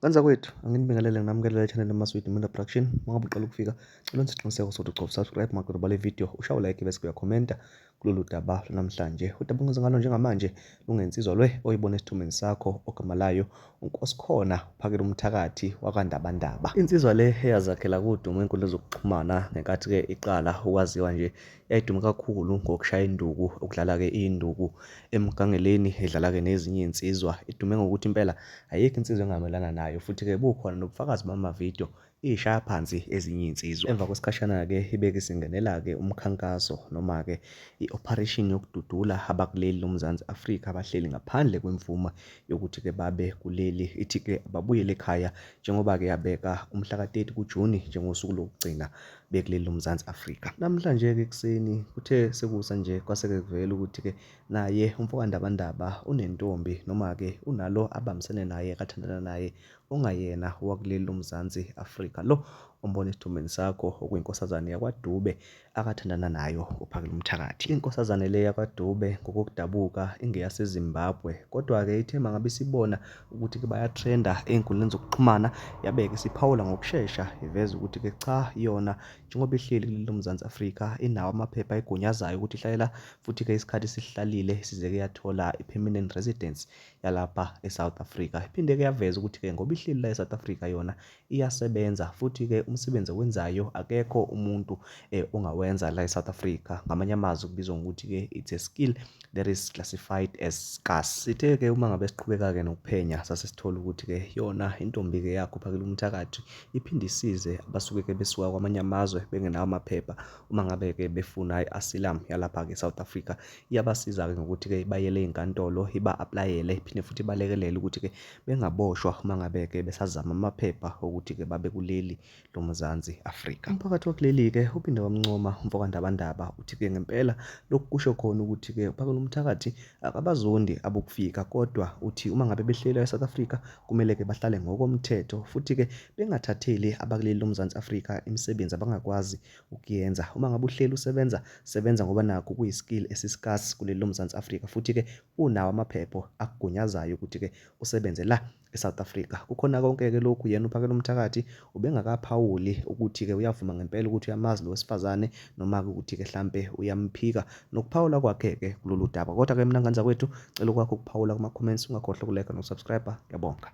Kanza kwethu, anginibingelele nginamukela e-channel Maswidi Media Production. Mangabe uqala ukufika, cela nisiqiniseko sokuthi ucofa subscribe maqedwe bale video, ushaye like bese uyakhomenta kulolu daba namhlanje. Udaba engizoza ngalo njengamanje lungensizwa lwe oyibona esithomeni sakho ogama layo uNkosikhona Phakela Umthakathi wakwaNdabandaba. Insizwa le eyazakhela kudumo ey'nkundleni zokuxhumana ngenkathi-ke iqala ukwaziwa nje yayidume kakhulu ngokushaya induku, ukudlala-ke induku emgangeleni, edlala-ke nezinye iy'nsizwa. Idume ngokuthi impela ayikho insizwa engamelana nayo, futhi-ke bukhona nobufakazi bamavidiyo ishaya phansi ezinye iy'nsizwa. Emva kwesikhashana-ke ibeke isingenela-ke umkhankaso noma-ke i-operation yokududula abakuleli loMzansi Afrika abahleli ngaphandle kwemvume yokuthi-ke babe kuleli. Ithi-ke babuyele ekhaya njengoba-ke yabeka umhla ka-30 kuJuni njengosuku lokugcina bekuleli loMzansi Afrika. Namhlanje-ke ekuseni kuthe sekusa nje kwase-ke kuvela ukuthi-ke naye umfowandabandaba unentombi noma-ke unalo abambisene naye akathandana naye ongayena wakuleli loMzansi Afrika, lo ombona esithomeni sakho okuyinkosazane yakwaDube akathandana nayo uPhakela Umthakathi. Inkosazane le yakwaDube ngokokudabuka ingeyaseZimbabwe, kodwa-ke ithe mangabe isibona ukuthi-ke bayatrenda ey'nkundleni zokuxhumana yabeke isiphawula ngokushesha iveza ukuthi-ke cha, yona njengoba ihleli kuleli loMzansi Afrika inawo amaphepha ayigunyazayo ukuthi ihlale la, futhi-ke isikhathi esihlalile size-ke yathola i-permanent residence yalapha eSouth Africa. Iphinde-ke yaveza ukuthi-ke ngoba ihleli la eSouth Africa yona iyasebenza, futhi-ke umsebenzi owenzayo akekho umuntu ongawenza la eSouth Africa. Ngamanye amazwi kubizwa ngokuthi-ke it's a skill that is classified as scarce. Sithe-ke uma ngabe siqhubeka-ke nokuphenya sase sithola ukuthi-ke yona intombi-ke yakho uPhakela Umthakathi iphinde isize abasuke-ke besuka kwamanye amazwe bengenawo amaphepha uma ngabe-ke befuna i-asylum yalapha-ke eSouth Africa. Iyabasiza-ke ngokuthi-ke bayele ey'nkantolo iba-aplayele, iphinde futhi balekelele ukuthi-ke bengaboshwa uma ngabe-ke besazama amaphepha okuthi-ke babe kuleli loMzansi Afrika. Umphakathi wakuleli-ke uphinde wamncoma umfowandabandaba uthi-ke ngempela lokhu kusho khona ukuthi-ke uPhakela Umthakathi akabazondi abokufika, kodwa uthi uma ngabe behleli eSouth Africa kumele-ke bahlale ngokomthetho, futhi-ke bengathatheli abakuleli loMzansi Afrika imisebenzi abangakwazi ukuyenza. Uma ngabe uhleli sebenza ngoba nakho kuyi-skill esiscarce kuleli loMzansi Afrika, futhi-ke unawo amaphepha akugunyazayo ukuthi-ke usebenze la eSouth Africa. Kukhona konke-ke lokhu yena uPhakela Umthakathi ubengakaphawuli ukuthi-ke uyavuma ngempela ukuthi uyamazi lo wesifazane noma-ke ukuthi-ke hlampe uyamphika nokuphawula kwakhe-ke kulolu daba. Kodwa-ke mina Nganza kwethu cela ukwakho ukuphawula kuma-comments, ungakhohlwa ukulike nokusubscribe. Ngiyabonga.